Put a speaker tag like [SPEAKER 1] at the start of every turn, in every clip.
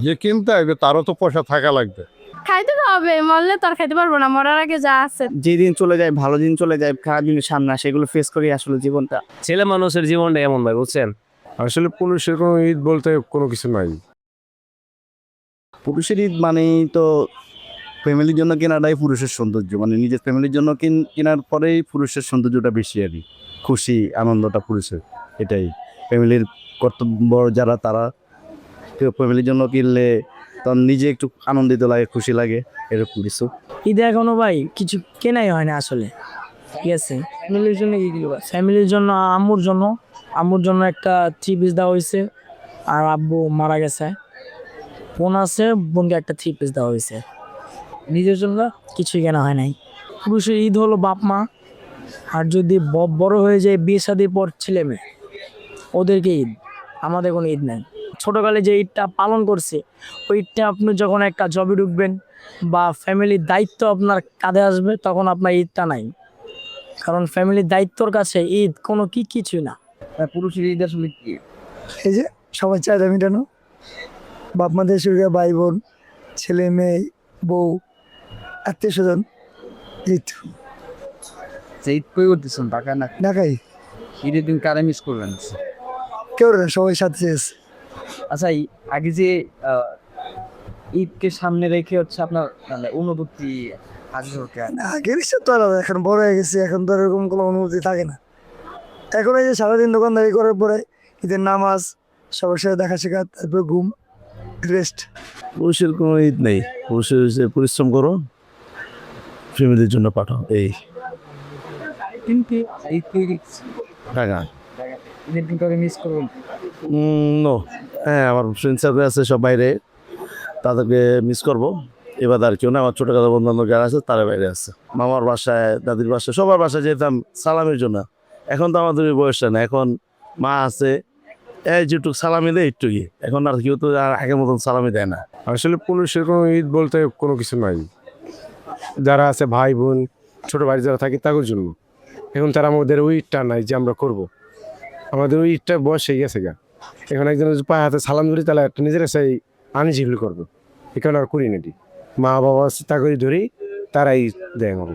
[SPEAKER 1] যে কিনতে হবে তারও তো পয়সা থাকা লাগবে।
[SPEAKER 2] খাইতে তো হবে, মরলে তো আর খাইতে পারবো না, মরার আগে যা আছে।
[SPEAKER 3] যেদিন চলে যায় ভালো দিন চলে যায়, খারাপ দিনের সামনে আসে, এগুলো ফেস করি আসলে জীবনটা।
[SPEAKER 4] ছেলে মানুষের জীবনটা এমন ভাই, বুঝছেন?
[SPEAKER 1] আসলে পুরুষের কোনো ঈদ বলতে কোনো কিছু নাই।
[SPEAKER 3] পুরুষের ঈদ মানেই তো ফ্যামিলির জন্য কেনাটাই পুরুষের সৌন্দর্য, মানে নিজের ফ্যামিলির জন্য কেনার পরেই পুরুষের সৌন্দর্যটা বেশি আর কি, খুশি আনন্দটা পুরুষের এটাই। ফ্যামিলির কর্তব্য যারা তারা ফ্যামিলির জন্য কিনলে তখন নিজে একটু আনন্দিত লাগে, খুশি লাগে, এরকম কিছু।
[SPEAKER 5] ঈদে এখনো ভাই কিছু কেনাই হয় না আসলে, ঠিক আছে। ফ্যামিলির জন্য কি কিনবো? ফ্যামিলির জন্য আম্মুর জন্য একটা 3 পিস দেওয়া হয়েছে, আর আব্বু মারা গেছে, বোন আছে, বোনকে একটা 3 পিস দেওয়া হয়েছে। নিজের জন্য কিছুই কেনা হয় নাই। পুরুষের ঈদ হলো বাপ মা, আর যদি বড় হয়ে যায় বিয়ে শাদির পর ছেলে মেয়ে, ওদেরকে ঈদ। আমাদের কোনো ঈদ নেই। ছোটোকালে যে ঈদটা পালন করছে, ওই ঈদটা আপনি যখন একটা জবে ঢুকবেন বা ফ্যামিলির দায়িত্ব আপনার কাঁধে আসবে, তখন আপনার ঈদটা নাই। কারণ ফ্যামিলির দায়িত্বর কাছে ঈদ কোনো কিছুই না।
[SPEAKER 3] পুরুষের ঈদ আসলে কি?
[SPEAKER 6] এই যে সবাই চাহিদা মেটানো, বাপ মাদের শুরু ভাই বোন, ছেলে মেয়ে, বউ, আত্মীয় স্বজন, ঈদ
[SPEAKER 3] ঈদ কই করতেছেন টাকা না
[SPEAKER 6] ঢাকাই
[SPEAKER 3] ঈদের দিন কারে মিস করবেন?
[SPEAKER 6] কেউ না, সবাই সাথে চেয়েছে।
[SPEAKER 3] আচ্ছা, আগে যে ঈদকে সামনে রেখে হচ্ছে আপনার মানে অনুভূতি
[SPEAKER 6] আগের হিসেবে তো আলাদা, এখন বড় হয়ে গেছে, এখন তো এরকম কোনো অনুভূতি থাকে না। এখন এই যে সারাদিন দোকানদারি করার পরে ঈদের নামাজ, সবার সাথে দেখা শেখা, তারপর ঘুম, রেস্ট।
[SPEAKER 7] পুরুষের কোনো ঈদ নেই। পুরুষের হচ্ছে পরিশ্রম করো, ফ্যামিলির জন্য পাঠাও, এই
[SPEAKER 3] কিন্তু
[SPEAKER 7] টাকা।
[SPEAKER 3] ঈদের দিন করে মিস করবেন?
[SPEAKER 7] নো, হ্যাঁ, আমার ফ্রেন্ড সার্কেল আছে সব বাইরে, তাদেরকে মিস করবো। এবার আর কেউ না, আমার ছোটো কথা বন্ধু বান্ধব যারা আছে তারা বাইরে আছে। মামার বাসায়, দাদির বাসায়, সবার বাসায় যেতাম সালামের জন্য। এখন তো আমাদের ওই বয়সটা না, এখন মা আছে, এই যেটুক সালামি দেয় একটু গিয়ে, এখন আর কেউ তো আর আগের মতন সালামি দেয় না।
[SPEAKER 1] আসলে পুরুষের কোনো ঈদ বলতে কোনো কিছু নাই। যারা আছে ভাই বোন, ছোট ভাই যারা থাকে তাদের জন্য এখন তারা আমাদের ওই ঈদটা নাই যে আমরা করব। আমাদের ওই ঈদটা বয়স হয়ে গেছে গা। এখন একজনের যদি পায়ে হাতে সালাম ধরি তাহলে একটা নিজের কাছে আনইজি ফিল করবো, এখানে আর করি নাটি। মা বাবা চিন্তা করে ধরি, তারাই দেয় আমাকে।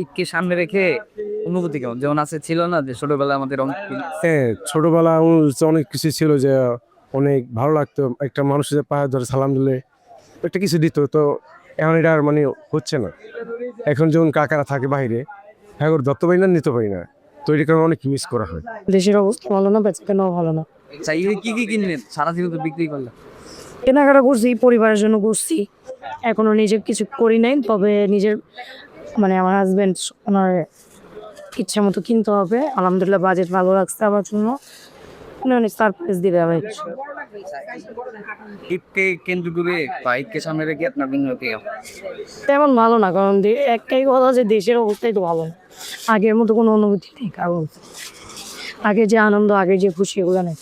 [SPEAKER 3] ঈদকে সামনে রেখে অনুভূতি কেমন? যেমন আছে ছিল না যে ছোটবেলায় আমাদের
[SPEAKER 1] হ্যাঁ, ছোটবেলা অনেক কিছু ছিল যে অনেক ভালো লাগতো, একটা মানুষের পায়ে ধরে সালাম দিলে একটা কিছু দিত। তো এখন এটা আর মানে হচ্ছে না। এখন যেমন কাকারা থাকে বাইরে, হ্যাঁ, ওর ধরতে পারি না, নিতে পারি না, তো এটার কারণে অনেক মিস করা হয়।
[SPEAKER 5] দেশের অবস্থা ভালো না, বেচা কেনাও ভালো না।
[SPEAKER 3] কি কিনলেন সারা জীবন তো বিক্রি করলেন?
[SPEAKER 5] কেনাকাটা করছি, পরিবারের জন্য করছি, এখনো নিজে কিছু করি নাই। তবে নিজের মানে আমার হাজবেন্ড ওনার ইচ্ছা মতো কিনতে হবে। আলহামদুলিল্লাহ বাজেট ভালো লাগছে আমার জন্য, উনি অনেক সারপ্রাইজ দিবে আমার।
[SPEAKER 3] ঈদকে কেন্দ্র করে বা ঈদকে সামনে রেখে আপনার বিনোদন
[SPEAKER 5] তেমন ভালো না, কারণ একটাই কথা যে দেশের অবস্থাই তো ভালো না, আগের মতো কোনো অনুভূতি নেই। কারণ আগে যে আনন্দ, আগে যে খুশি, এগুলো নেই।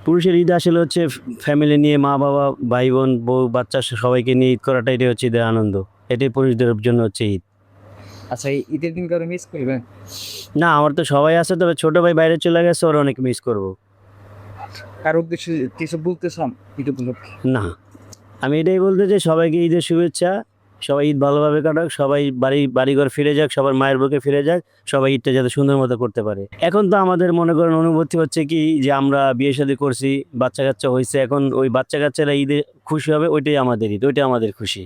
[SPEAKER 8] পুরুষের ঈদ আসলে হচ্ছে ফ্যামিলি নিয়ে, মা বাবা, ভাই বোন, বউ বাচ্চা সবাইকে নিয়ে ঈদ করাটা, এটাই হচ্ছে ঈদের আনন্দ, এটাই পুরুষদের জন্য হচ্ছে ঈদ।
[SPEAKER 3] আচ্ছা, ঈদের দিন করে মিস করবেন?
[SPEAKER 8] না, আমার তো সবাই আছে, তবে ছোট ভাই বাইরে চলে গেছে, ওরা অনেক মিস করবো।
[SPEAKER 3] কার উদ্দেশ্যে কিছু বলতে চান ঈদ উপলক্ষে?
[SPEAKER 8] না, আমি এটাই বলতে চাই সবাইকে ঈদের শুভেচ্ছা, সবাই ঈদ ভালোভাবে কাটাক, সবাই বাড়িঘর ফিরে যাক, সবার মায়ের বুকে ফিরে যাক, সবাই ঈদটা যাতে সুন্দর মতো করতে পারে। এখন তো আমাদের মনে করেন অনুভূতি হচ্ছে কি যে আমরা বিয়ে শাদী করছি, বাচ্চা কাচ্চা হয়েছে, এখন ওই বাচ্চা কাচ্চারা ঈদে খুশি হবে, ওইটাই আমাদের ঈদ, ওইটাই আমাদের খুশি।